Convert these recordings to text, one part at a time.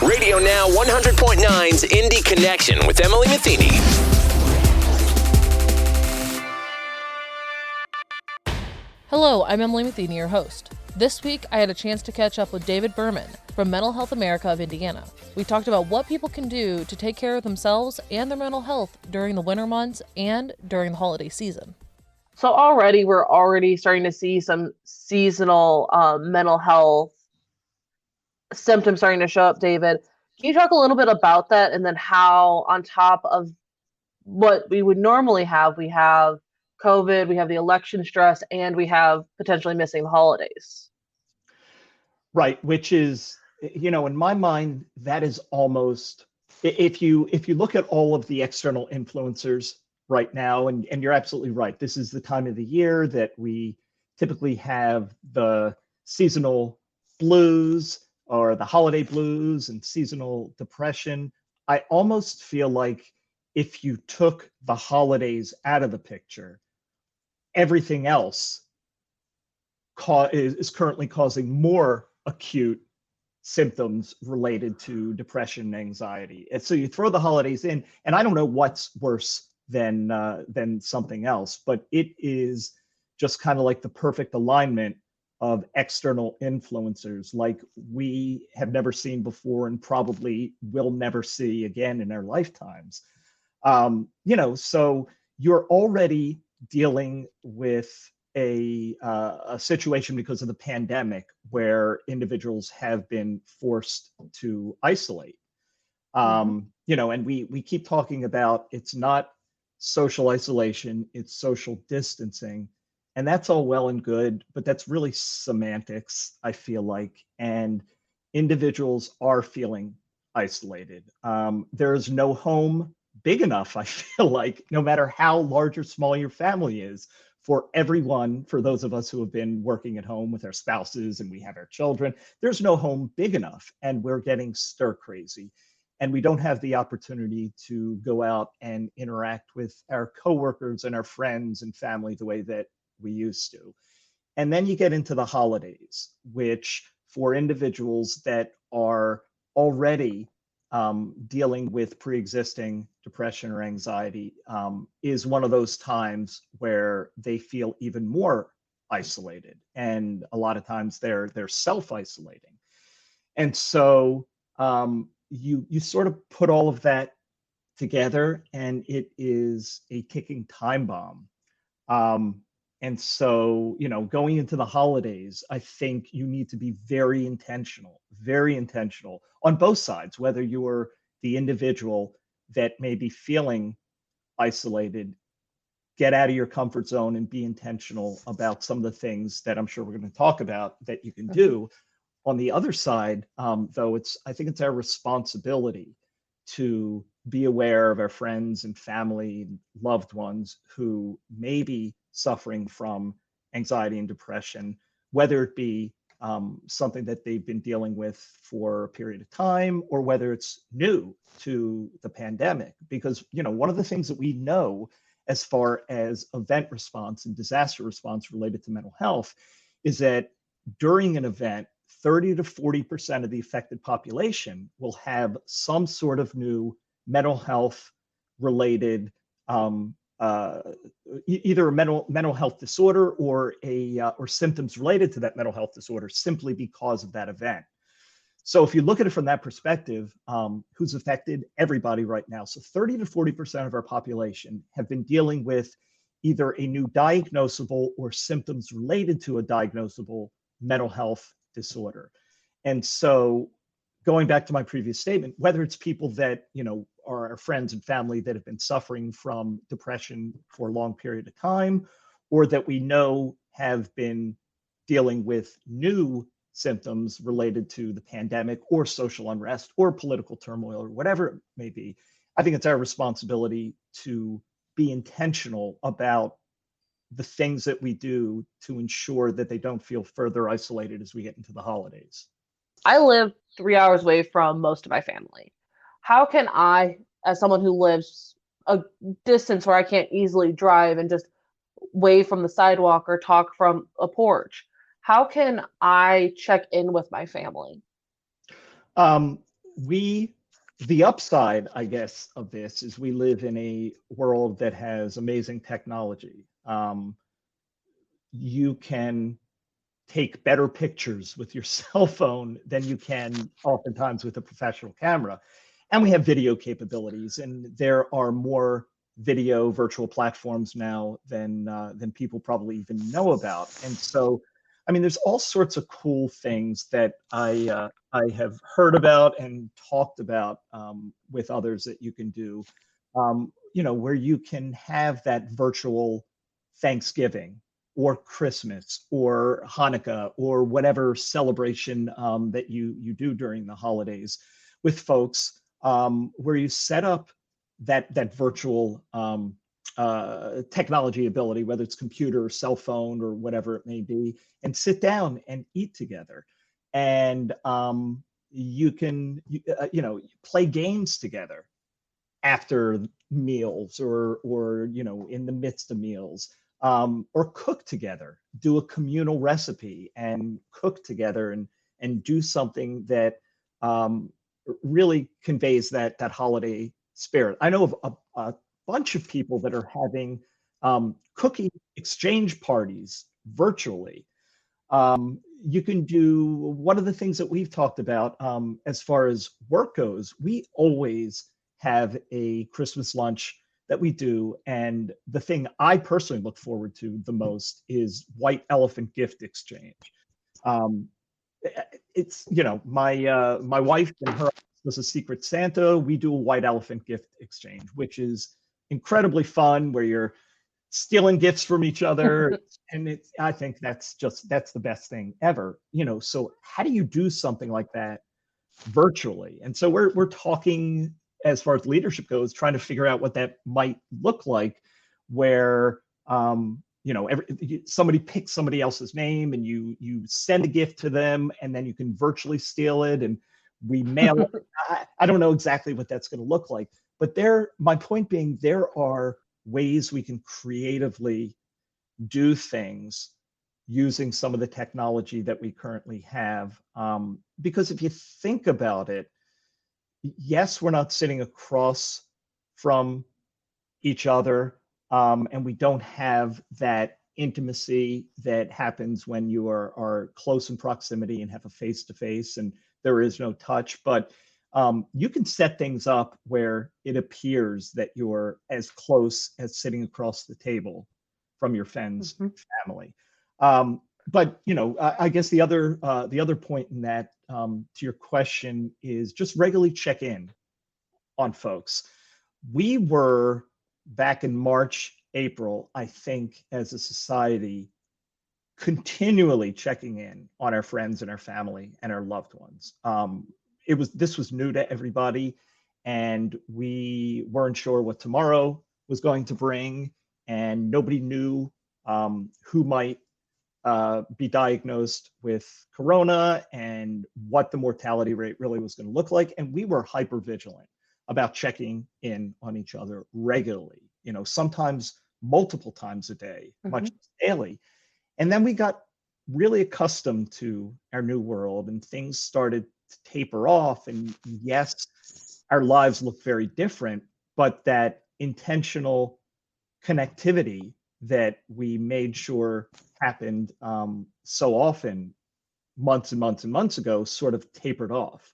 Radio Now 100.9's Indy Connection with Emily Metheny. Hello, I'm Emily Metheny, your host. This week, I had a chance to catch up with David Berman from Mental Health America of Indiana. We talked about what people can do to take care of themselves and their mental health during the winter months and during the holiday season. So we're already starting to see some seasonal mental health symptoms starting to show up, David. Can you talk a little bit about that and then how, on top of what we would normally have, we have COVID, we have the election stress, and we have potentially missing the holidays? Right, which is, in my mind, that is almost, if you look at all of the external influencers right now, and you're absolutely right, this is the time of the year that we typically have the seasonal blues or the holiday blues and seasonal depression. I almost feel like if you took the holidays out of the picture, everything else is currently causing more acute symptoms related to depression and anxiety. And so you throw the holidays in, and I don't know what's worse than something else, but it is just kind of like the perfect alignment of external influencers like we have never seen before and probably will never see again in our lifetimes. So you're already dealing with a situation because of the pandemic where individuals have been forced to isolate. And we keep talking about it's not social isolation, it's social distancing. And that's all well and good, but that's really semantics, I feel like. And individuals are feeling isolated. There is no home big enough, I feel like, no matter how large or small your family is, for everyone, for those of us who have been working at home with our spouses and we have our children, there's no home big enough, and we're getting stir crazy. And we don't have the opportunity to go out and interact with our coworkers and our friends and family the way that we used to. And then you get into the holidays, which for individuals that are already dealing with pre-existing depression or anxiety is one of those times where they feel even more isolated. And a lot of times they're self-isolating. And so you sort of put all of that together, and it is a ticking time bomb. And so, going into the holidays, I think you need to be very intentional on both sides, whether you're the individual that may be feeling isolated, get out of your comfort zone and be intentional about some of the things that I'm sure we're going to talk about that you can do. On the other side, though, I think it's our responsibility to be aware of our friends and family and loved ones who may be suffering from anxiety and depression, whether it be something that they've been dealing with for a period of time or whether it's new to the pandemic. Because, one of the things that we know as far as event response and disaster response related to mental health is that during an event, 30 to 40% of the affected population will have some sort of new mental health related either a mental health disorder or symptoms related to that mental health disorder simply because of that event. So if you look at it from that perspective, who's affected? Everybody right now. So 30 to 40% of our population have been dealing with either a new diagnosable or symptoms related to a diagnosable mental health disorder. And so going back to my previous statement, whether it's people that, are our friends and family that have been suffering from depression for a long period of time, or that we know have been dealing with new symptoms related to the pandemic or social unrest or political turmoil or whatever it may be, I think it's our responsibility to be intentional about the things that we do to ensure that they don't feel further isolated as we get into the holidays. I live 3 hours away from most of my family. How can I, as someone who lives a distance where I can't easily drive and just wave from the sidewalk or talk from a porch, how can I check in with my family? the upside, I guess, of this is we live in a world that has amazing technology. You can take better pictures with your cell phone than you can oftentimes with a professional camera. And we have video capabilities, and there are more video virtual platforms now than people probably even know about. And so, I mean, there's all sorts of cool things that I have heard about and talked about with others that you can do. Where you can have that virtual Thanksgiving or Christmas or Hanukkah or whatever celebration that you do during the holidays with folks, where you set up that virtual technology ability, whether it's computer or cell phone or whatever it may be, and sit down and eat together. And you can play games together after meals or in the midst of meals, or cook together, do a communal recipe and cook together and do something that really conveys that holiday spirit. I know of a bunch of people that are having cookie exchange parties virtually. You can do one of the things that we've talked about as far as work goes. We always have a Christmas lunch that we do, and the thing I personally look forward to the most is white elephant gift exchange. It's my wife and her was a Secret Santa. We do a white elephant gift exchange, which is incredibly fun, where you're stealing gifts from each other. And I think that's the best thing ever. So how do you do something like that virtually? And so we're talking, as far as leadership goes, trying to figure out what that might look like, where somebody picks somebody else's name and you send a gift to them, and then you can virtually steal it and we mail it. I don't know exactly what that's going to look like, but my point being, there are ways we can creatively do things using some of the technology that we currently have. Because if you think about it, yes, we're not sitting across from each other, and we don't have that intimacy that happens when you are close in proximity and have a face-to-face and there is no touch. But you can set things up where it appears that you're as close as sitting across the table from your friends and family. But I guess the other point in that, to your question, is just regularly check in on folks. We were back in March, April, I think, as a society, continually checking in on our friends and our family and our loved ones. This was new to everybody, and we weren't sure what tomorrow was going to bring, and nobody knew who might be diagnosed with corona and what the mortality rate really was going to look like. And we were hyper vigilant about checking in on each other regularly, sometimes multiple times a day, much daily. And then we got really accustomed to our new world, and things started to taper off. And yes, our lives look very different, but that intentional connectivity that we made sure happened so often months and months and months ago sort of tapered off.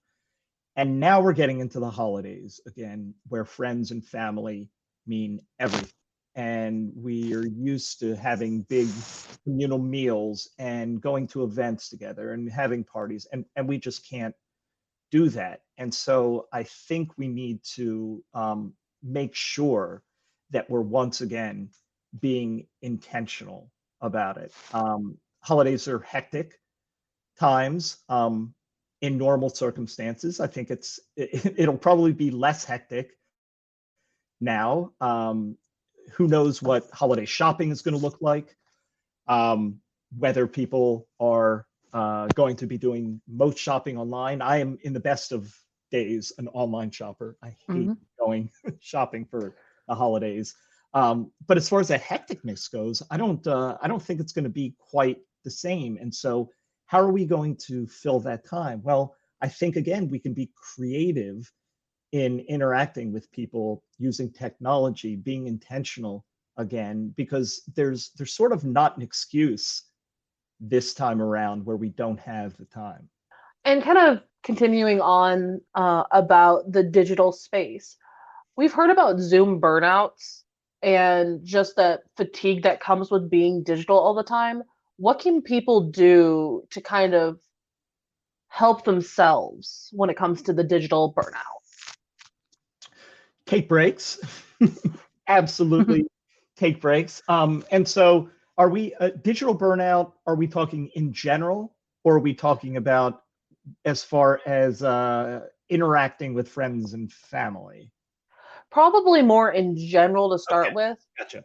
And now we're getting into the holidays again, where friends and family mean everything. And we are used to having big communal meals and going to events together and having parties, and we just can't do that. And so I think we need to make sure that we're once again being intentional about it. Holidays are hectic times. In normal circumstances, I think it'll probably be less hectic now. Who knows what holiday shopping is going to look like, whether people are going to be doing most shopping online. I am, in the best of days, an online shopper. I hate going shopping for the holidays. But as far as that hecticness goes, I don't think it's going to be quite the same. And so how are we going to fill that time? Well, I think, again, we can be creative in interacting with people using technology, being intentional again, because there's sort of not an excuse this time around where we don't have the time. And kind of continuing on about the digital space, we've heard about Zoom burnouts and just that fatigue that comes with being digital all the time. What can people do to kind of help themselves when it comes to the digital burnout? Take breaks. Absolutely take breaks. And so are we digital burnout? Are we talking in general, or are we talking about as far as interacting with friends and family? Probably more in general to start Okay, with. gotcha.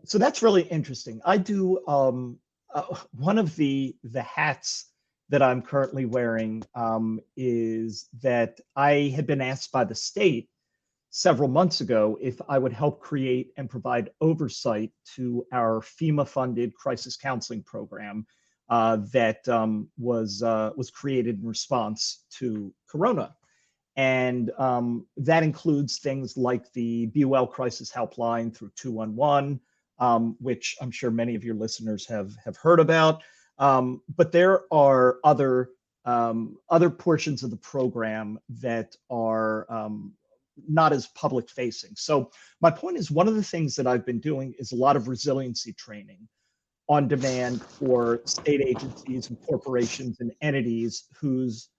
So that's really interesting. I do one of the hats that I'm currently wearing is that I had been asked by the state several months ago if I would help create and provide oversight to our FEMA-funded crisis counseling program that was created in response to Corona. And that includes things like the BUL crisis helpline through 211, which I'm sure many of your listeners have heard about. But there are other portions of the program that are not as public facing. So my point is, one of the things that I've been doing is a lot of resiliency training on demand for state agencies and corporations and entities whose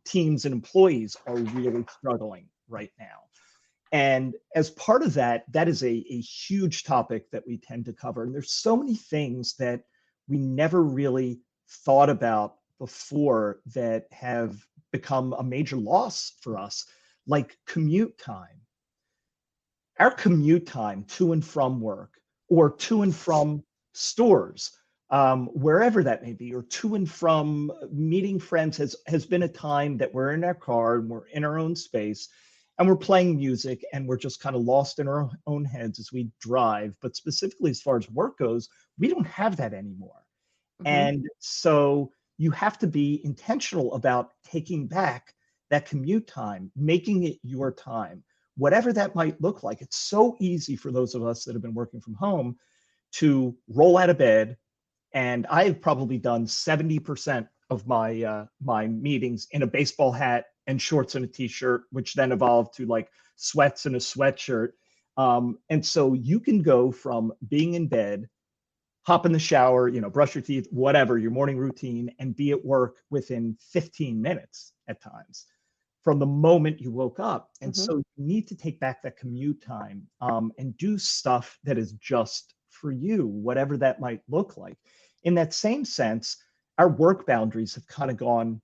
teams and employees are really struggling right now. And as part of that, that is a huge topic that we tend to cover. And there's so many things that we never really thought about before that have become a major loss for us, like commute time. Our commute time to and from work, or to and from stores, wherever that may be, or to and from meeting friends, has been a time that we're in our car and we're in our own space and we're playing music and we're just kind of lost in our own heads as we drive. But specifically, as far as work goes, we don't have that anymore. Mm-hmm. And so you have to be intentional about taking back that commute time, making it your time, whatever that might look like. It's so easy for those of us that have been working from home to roll out of bed. And I have probably done 70% of my meetings in a baseball hat and shorts and a t-shirt, which then evolved to like sweats and a sweatshirt. And so you can go from being in bed, hop in the shower, brush your teeth, whatever, your morning routine, and be at work within 15 minutes at times from the moment you woke up. And Mm-hmm. so you need to take back that commute time and do stuff that is just for you, whatever that might look like. In that same sense, our work boundaries have kind of gone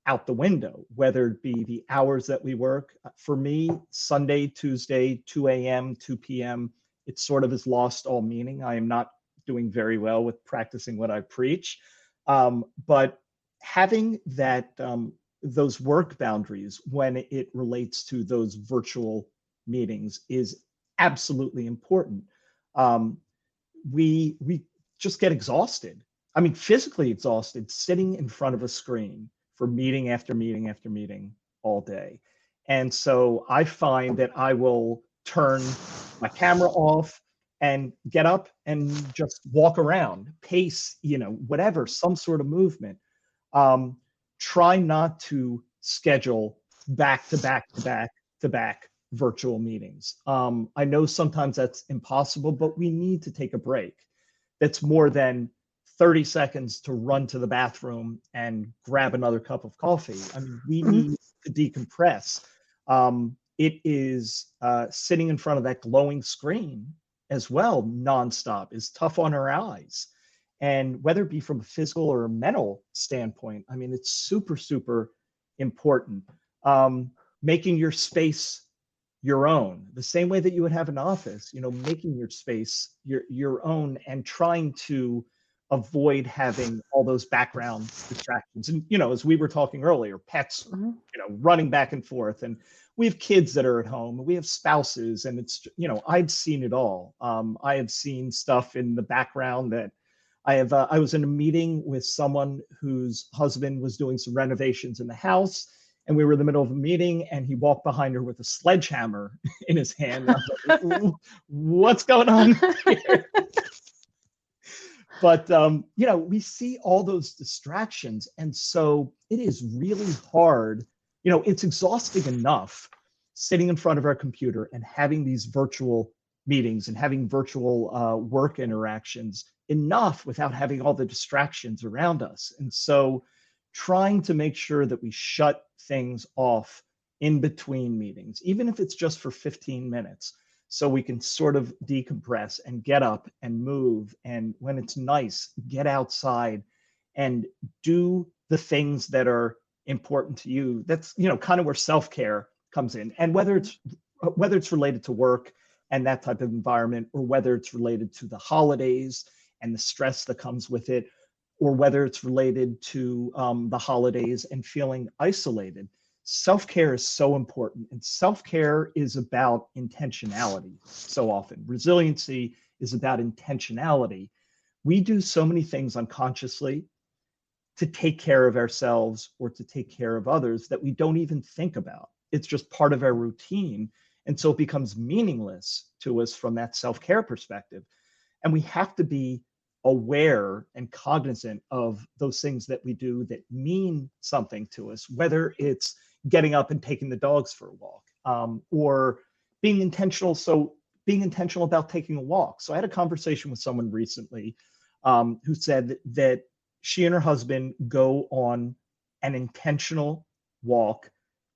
out the window, whether it be the hours that we work. For me, Sunday, Tuesday, 2 a.m., 2 p.m., it sort of has lost all meaning. I am not doing very well with practicing what I preach. But having those work boundaries when it relates to those virtual meetings is absolutely important. We just get exhausted. I mean, physically exhausted, sitting in front of a screen for meeting after meeting after meeting all day. And so I find that I will turn my camera off and get up and just walk around, pace, whatever, some sort of movement. Try not to schedule back to back to back to back virtual meetings. I know sometimes that's impossible, but we need to take a break. That's more than 30 seconds to run to the bathroom and grab another cup of coffee. I mean, we need to decompress. It is sitting in front of that glowing screen as well, nonstop, is tough on our eyes. And whether it be from a physical or a mental standpoint, I mean, it's super, super important. Making your space your own, the same way that you would have an office, making your space your own, and trying to avoid having all those background distractions. And, as we were talking earlier, pets, Mm-hmm. running back and forth. And we have kids that are at home, and we have spouses, and it's, I've seen it all. I have seen stuff in the background that I was in a meeting with someone whose husband was doing some renovations in the house, and we were in the middle of a meeting, and he walked behind her with a sledgehammer in his hand. And I was like, what's going on here? But we see all those distractions, and so it is really hard. It's exhausting enough sitting in front of our computer and having these virtual meetings and having virtual work interactions enough without having all the distractions around us. And so trying to make sure that we shut things off in between meetings, even if it's just for 15 minutes, so we can sort of decompress and get up and move. And when it's nice, get outside and do the things that are important to you. That's, kind of where self-care comes in. And whether it's related to work and that type of environment, or whether it's related to the holidays and the stress that comes with it, or whether it's related to the holidays and feeling isolated. Self-care is so important, and self-care is about intentionality so often. Resiliency is about intentionality. We do so many things unconsciously to take care of ourselves or to take care of others that we don't even think about. It's just part of our routine. And so it becomes meaningless to us from that self-care perspective. And we have to be aware and cognizant of those things that we do that mean something to us, whether it's getting up and taking the dogs for a walk, or being intentional. So being intentional about taking a walk. So I had a conversation with someone recently who said that she and her husband go on an intentional walk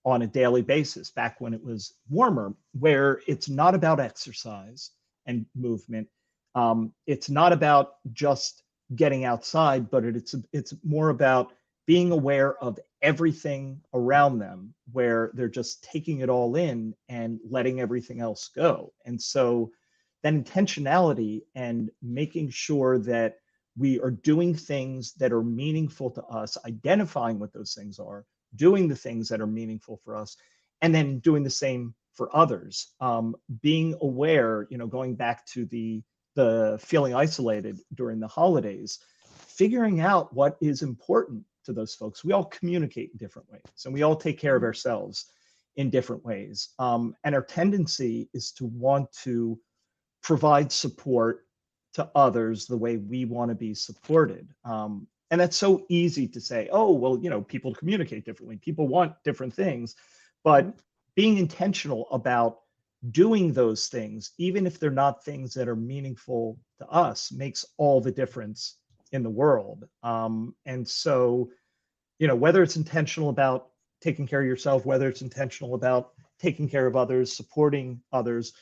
on a daily basis back when it was warmer, where it's not about exercise and movement. It's not about just getting outside, but it's more about being aware of everything around them, where they're just taking it all in and letting everything else go. And so that intentionality and making sure that we are doing things that are meaningful to us, identifying what those things are, doing the things that are meaningful for us, and then doing the same for others. Being aware, going back to the feeling isolated during the holidays, figuring out what is important to those folks. We all communicate in different ways, and we all take care of ourselves in different ways. And our tendency is to want to provide support to others the way we want to be supported. And that's so easy to say, oh, well, people communicate differently. People want different things. But being intentional about doing those things, even if they're not things that are meaningful to us, makes all the difference in the world. And so, whether it's intentional about taking care of yourself, whether it's intentional about taking care of others, supporting others,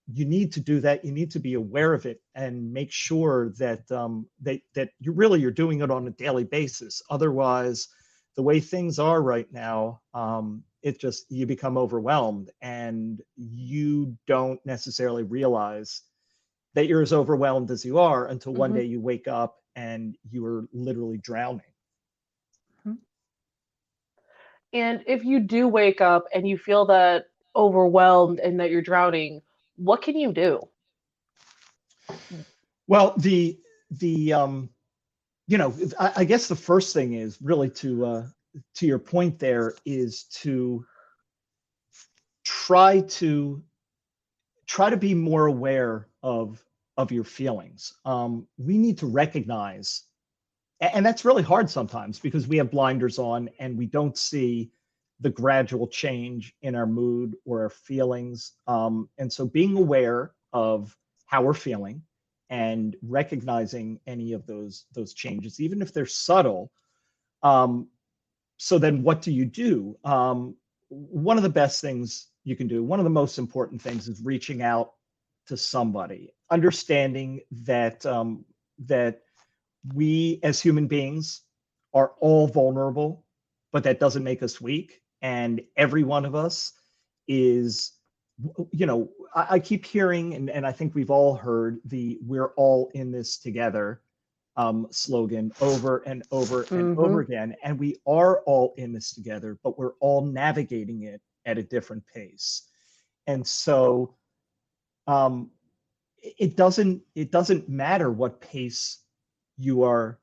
you need to do that. You need to be aware of it and make sure that that you're doing it on a daily basis. Otherwise, the way things are right now, you become overwhelmed, and you don't necessarily realize that you're as overwhelmed as you are until one day you wake up and you are literally drowning. And if you do wake up and you feel that overwhelmed and that you're drowning, what can you do? Well, I guess the first thing is really to your point there, is to try to be more aware of your feelings. We need to recognize, and that's really hard sometimes because we have blinders on and we don't see the gradual change in our mood or our feelings. And so being aware of how we're feeling and recognizing any of those changes, even if they're subtle. So then what do you do? One of the best things you can do, one of the most important things, is reaching out to somebody, understanding that that we as human beings are all vulnerable, but that doesn't make us weak. And every one of us is, I keep hearing, and I think we've all heard the "we're all in this together" slogan over and over and over again. And we are all in this together, but we're all navigating it at a different pace. And so it doesn't matter what pace you are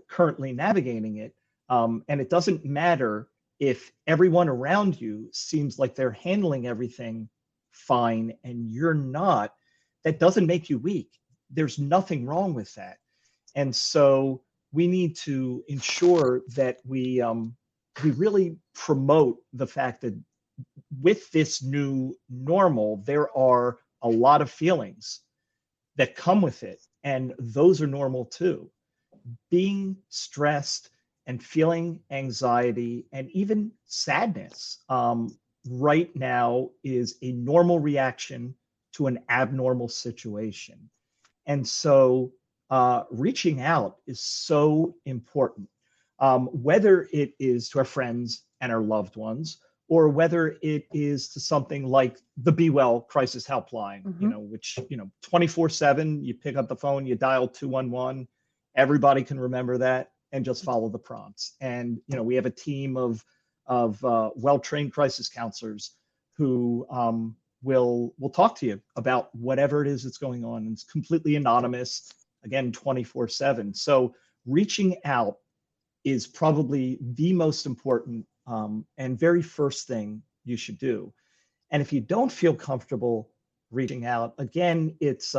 currently navigating it. And it doesn't matter if everyone around you seems like they're handling everything fine and you're not. That doesn't make you weak. There's nothing wrong with that. And so we need to ensure that we really promote the fact that with this new normal, there are a lot of feelings that come with it, and those are normal too. Being stressed and feeling anxiety and even sadness right now is a normal reaction to an abnormal situation. And so reaching out is so important, whether it is to our friends and our loved ones, or whether it is to something like the Be Well crisis helpline, which, 24/7, you pick up the phone, you dial 211, everybody can remember that and just follow the prompts. And, we have a team of well-trained crisis counselors who will talk to you about whatever it is that's going on. It's completely anonymous, again, 24/7. So reaching out is probably the most important and very first thing you should do. And if you don't feel comfortable reaching out, again, it's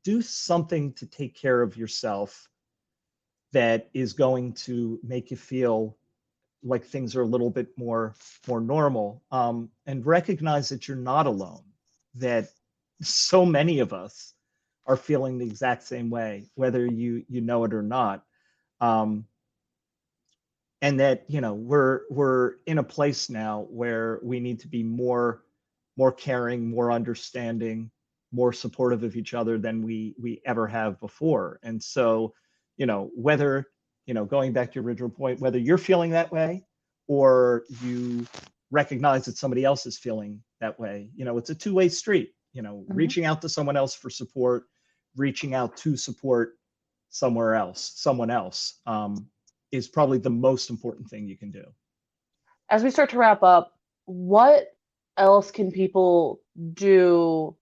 do something to take care of yourself that is going to make you feel like things are a little bit more normal, and recognize that you're not alone, that so many of us are feeling the exact same way, whether you know it or not. And that we're in a place now where we need to be more caring, more understanding, more supportive of each other than we ever have before. And so, whether going back to your original point, whether you're feeling that way or you recognize that somebody else is feeling that way, it's a two-way street. Reaching out to someone else for support, reaching out to support someone else, is probably the most important thing you can do. As we start to wrap up, what else can people do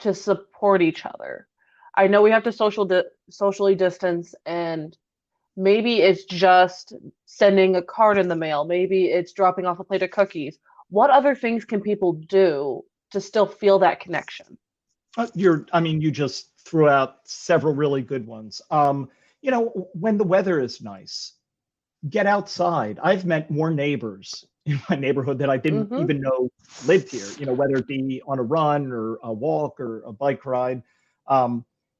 to support each other? I know we have to socially distance, and maybe it's just sending a card in the mail. Maybe it's dropping off a plate of cookies. What other things can people do to still feel that connection? You just threw out several really good ones. When the weather is nice, get outside. I've met more neighbors in my neighborhood that I didn't even know lived here, whether it be on a run or a walk or a bike ride.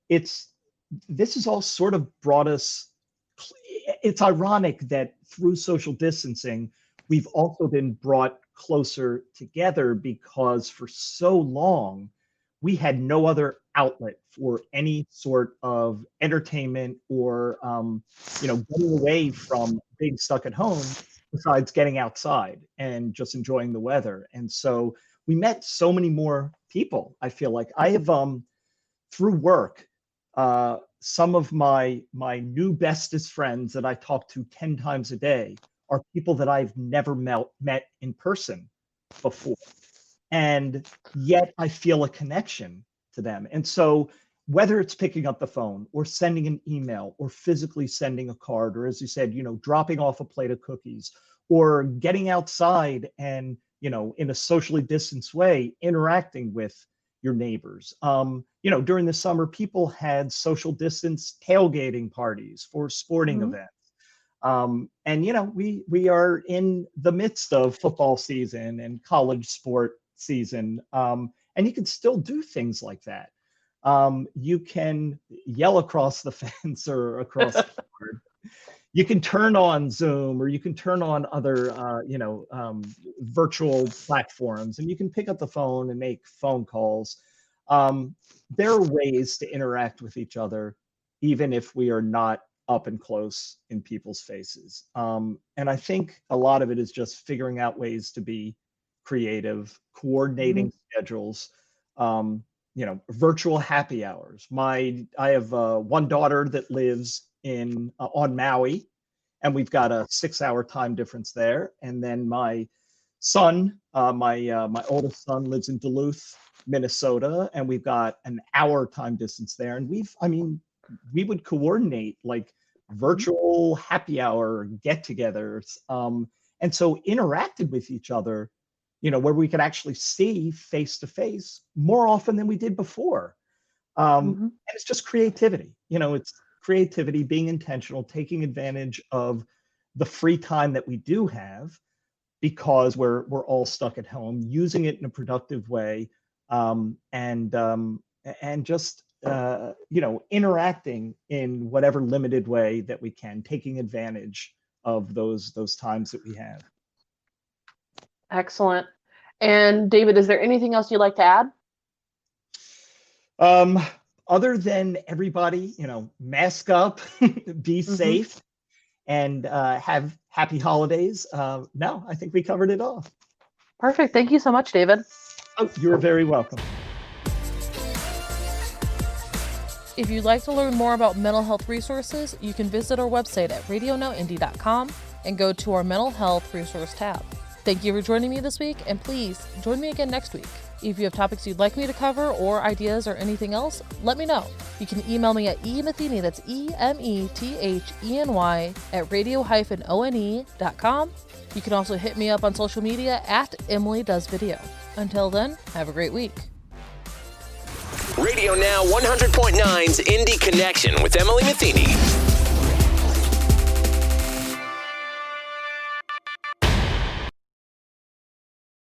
This has all sort of brought us, it's ironic that through social distancing, we've also been brought closer together, because for so long, we had no other outlet for any sort of entertainment or, getting away from being stuck at home besides getting outside and just enjoying the weather. And so we met so many more people. I feel like I have, through work, some of my new bestest friends that I talk to 10 times a day are people that I've never met in person before. And yet I feel a connection to them. And so whether it's picking up the phone or sending an email or physically sending a card, or as you said, dropping off a plate of cookies, or getting outside and, in a socially distanced way, interacting with your neighbors. During the summer, people had social distance tailgating parties for sporting events. And we are in the midst of football season and college sport season, and you can still do things like that. You can yell across the fence or across the board. You can turn on Zoom, or you can turn on other virtual platforms, and you can pick up the phone and make phone calls. There are ways to interact with each other, even if we are not up and close in people's faces. And I think a lot of it is just figuring out ways to be creative, coordinating schedules, virtual happy hours. I have one daughter that lives on Maui, and we've got a 6-hour time difference there. And then my son, my oldest son, lives in Duluth, Minnesota, and we've got an hour time distance there. And we would coordinate like virtual happy hour get-togethers, and so interacted with each other, where we could actually see face to face more often than we did before. And it's just creativity. It's creativity, being intentional, taking advantage of the free time that we do have because we're all stuck at home, using it in a productive way, and just interacting in whatever limited way that we can, taking advantage of those times that we have. Excellent. And David, is there anything else you'd like to add? Other than everybody, mask up, be safe, and have happy holidays. No, I think we covered it all. Perfect. Thank you so much, David. Oh, you're very welcome. If you'd like to learn more about mental health resources, you can visit our website at RadioNOW and go to our mental health resource tab. Thank you for joining me this week, and please join me again next week. If you have topics you'd like me to cover or ideas or anything else, let me know. You can email me at emetheny, that's EMETHENY, at radio-one.com. You can also hit me up on social media at Emily Does Video. Until then, have a great week. Radio Now 100.9's Indy Connection with Emily Metheny.